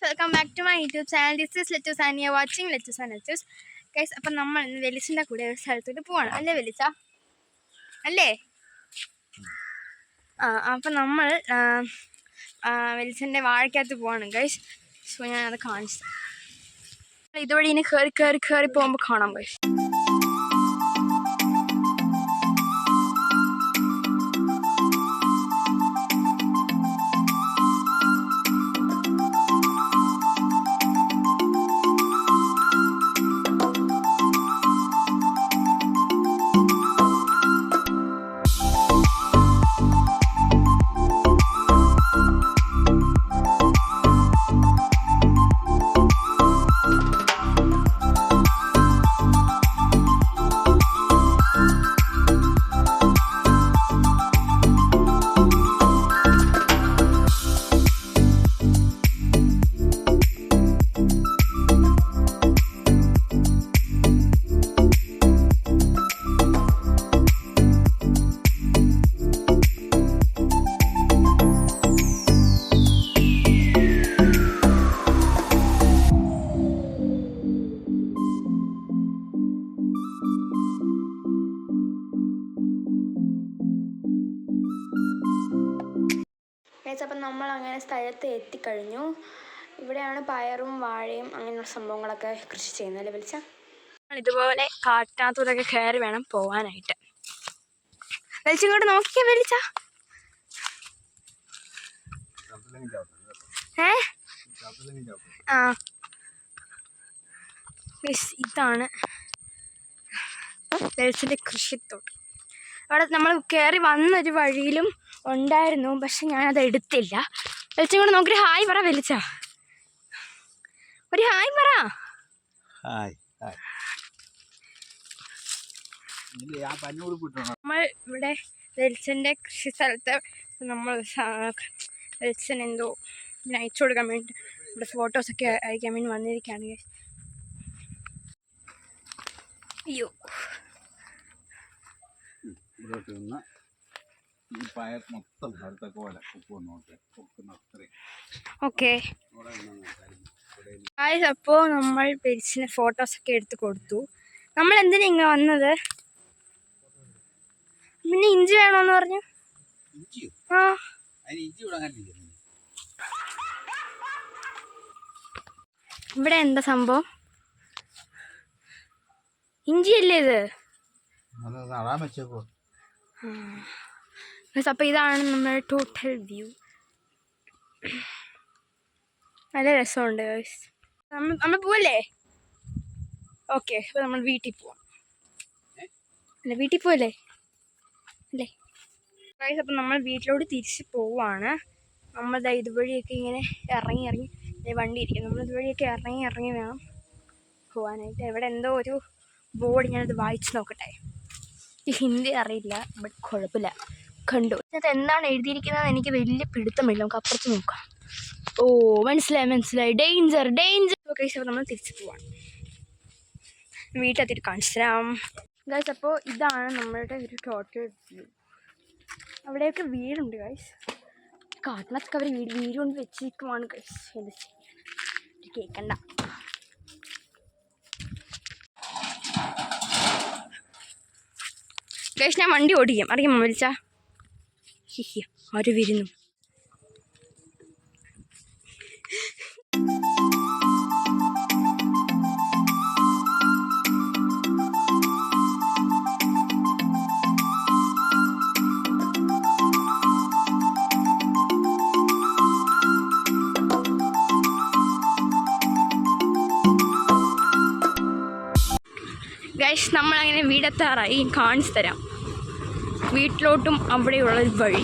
Welcome back to my YouTube channel. This is lettuce and you are watching lettuce and lettuce. Guys, അപ്പം നമ്മൾ ഇന്ന് വെലിച്ചിൻ്റെ കൂടെ ഒരു സ്ഥലത്തോട്ട് പോവാണ്. അല്ലേ വെലിച്ച? അല്ലേ? അപ്പം നമ്മൾ വെലിച്ചൻ്റെ വാഴക്കകത്ത് പോവാണ് ഗൈസ്. സോ ഞാനത് കാണിച്ചു. ഇതുവഴി ഇനി കയറി പോകുമ്പോൾ കാണാം ഗൈസ്. അപ്പം നമ്മൾ അങ്ങനെ സ്ഥലത്ത് എത്തിക്കഴിഞ്ഞു. ഇവിടെയാണ് പയറും വാഴയും അങ്ങനെയുള്ള സംഭവങ്ങളൊക്കെ കൃഷി ചെയ്യുന്നത്. അല്ലേ വിളിച്ച? ഇതുപോലെ കാട്ടിനകത്തൂടെയൊക്കെ കയറി വേണം പോകാനായിട്ട്. വെളിച്ചിങ്ങോട്ട് നോക്കിയാ വെളിച്ച? ഇതാണ് വെളിച്ചിൻ്റെ കൃഷിത്തോട്ടം. അവിടെ നമ്മൾ കയറി വന്നൊരു വഴിയിലും ഉണ്ടായിരുന്നു, പക്ഷെ ഞാനത് എടുത്തില്ല. വെളിച്ചം കൊണ്ട് നോക്കി ഹായ് പറ വെളിച്ച. ഒരു ഹായ് പറ. നമ്മൾ ഇവിടെ വെളിച്ചൻ്റെ കൃഷി സ്ഥലത്ത് നമ്മൾ വെളിച്ചൻ എന്തോ അയച്ചു കൊടുക്കാൻ വേണ്ടി ഇവിടെ ഫോട്ടോസൊക്കെ അയക്കാൻ വേണ്ടി വന്നിരിക്കുകയാണ്. അയ്യോ, ഓക്കെ. അപ്പോൾ നമ്മൾ വെളിച്ചിന് ഫോട്ടോസൊക്കെ എടുത്ത് കൊടുത്തു. നമ്മൾ എന്തിനാ ഇങ്ങനെ വന്നത്? പിന്നെ ഇഞ്ചി വേണോന്ന് പറഞ്ഞു. ഇവിടെ എന്താ സംഭവം? ഇഞ്ചിയല്ലേ ഇത്? അപ്പോൾ ഇതാണ് നമ്മുടെ ടോട്ടൽ വ്യൂ. നല്ല രസമുണ്ട് ഗൈസ്. നമ്മൾ പോവല്ലേ? ഓക്കെ, അപ്പോൾ നമ്മൾ വീട്ടിൽ പോവാം. അല്ല, വീട്ടിൽ പോവല്ലേ? അല്ലേ ഗൈസ്? അപ്പം നമ്മൾ വീട്ടിലോട്ട് തിരിച്ച് പോവാണ്. നമ്മൾ ഇതുവഴിയൊക്കെ ഇങ്ങനെ ഇറങ്ങി വണ്ടി ഇരിക്കും. നമ്മൾ ഇതുവഴിയൊക്കെ ഇറങ്ങി വേണം പോകാനായിട്ട്. ഇവിടെ എന്തോ ഒരു ബോർഡ്, ഞാനത് വായിച്ച് നോക്കട്ടെ. ഈ ഹിന്ദി അറിയില്ല, ബട്ട് കുഴപ്പമില്ല. കണ്ടു. അത് എന്താണ് എഴുതിയിരിക്കുന്നത് എനിക്ക് വലിയ പിടുത്തമില്ല. നമുക്ക് അപ്പുറത്ത് നോക്കാം. ഓ, മനസ്സിലായി. ഡേഞ്ചർ. ഗൈസ്, അപ്പോൾ നമ്മൾ തിരിച്ച് പോവാം. വീട്ടിലെത്തിയിട്ട് കാണിച്ചു തരാം ഗൈസ്. അപ്പോൾ ഇതാണ് നമ്മളുടെ ഒരു ടോട്ടൽ വ്യൂ. അവിടെയൊക്കെ വീടുണ്ട് ഗൈസ്. കാട്ടിനൊക്കെ അവർ വീട് കൊണ്ട് വെച്ചിരിക്കുവാണ് ഗൈസ്. എന്ത് ചെയ്യാൻ കേൾക്കണ്ട. ഗൈസ്, ഞാൻ വണ്ടി ഓടിക്കാം. അറിയാമോ വിളിച്ചാ? ആര് വരുന്നു? ഗൈസ്, നമ്മളങ്ങനെ വീടെത്താറായി. കാണിച്ചു തരാം വീട്ടിലോട്ടും അവിടെയുള്ളൊരു വഴി.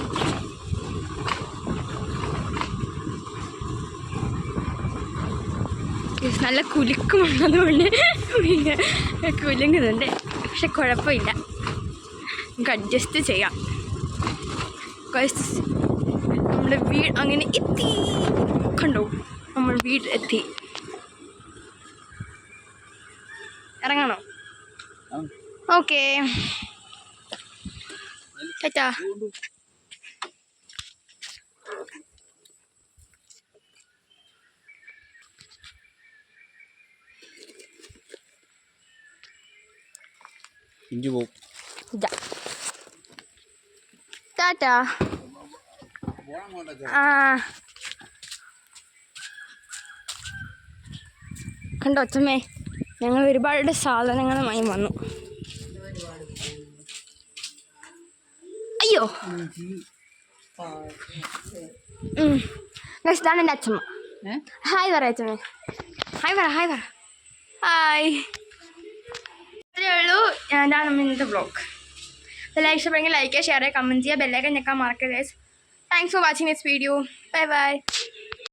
നല്ല കുലുക്കമുള്ളതുകൊണ്ട് കുലുങ്ങുന്നുണ്ട്, പക്ഷെ കുഴപ്പമില്ല, നമുക്ക് അഡ്ജസ്റ്റ് ചെയ്യാം. ഗൈസ്, നമ്മുടെ വീട് അങ്ങനെ എത്തി. കണ്ടോ, നമ്മൾ വീട് എത്തി. ഇറങ്ങണോ? ഓക്കെ, ടാറ്റാ. ഇഞ്ചി പോവും. ഇതാ ടാറ്റാ. ആ കണ്ടോ അച്ഛമ്മേ, ഞങ്ങൾ ഒരുപാട് സാധനങ്ങളുമായി വന്നു. അയ്യോ ഇതാണ് എൻ്റെ അച്ഛമ്മ. ഹായ് പറ അച്ഛമ്മേ. ഹായ് പറ ഹായ് പറ. ഹായ്. ഇത്രയേ ഉള്ളൂ ഇതാണ് ഇന്നത്തെ വ്ളോഗ്. ലൈക്ക് ഇഷ്ടപ്പെടുമെങ്കിൽ ലൈക്ക് ചെയ്യുക, ഷെയർ ചെയ്യുക, കമൻറ്റ് ചെയ്യുക, ബെല്ലൈക്കൻ ഞെക്കാൻ മറക്കരുത്. Thanks for watching this video. Bye bye.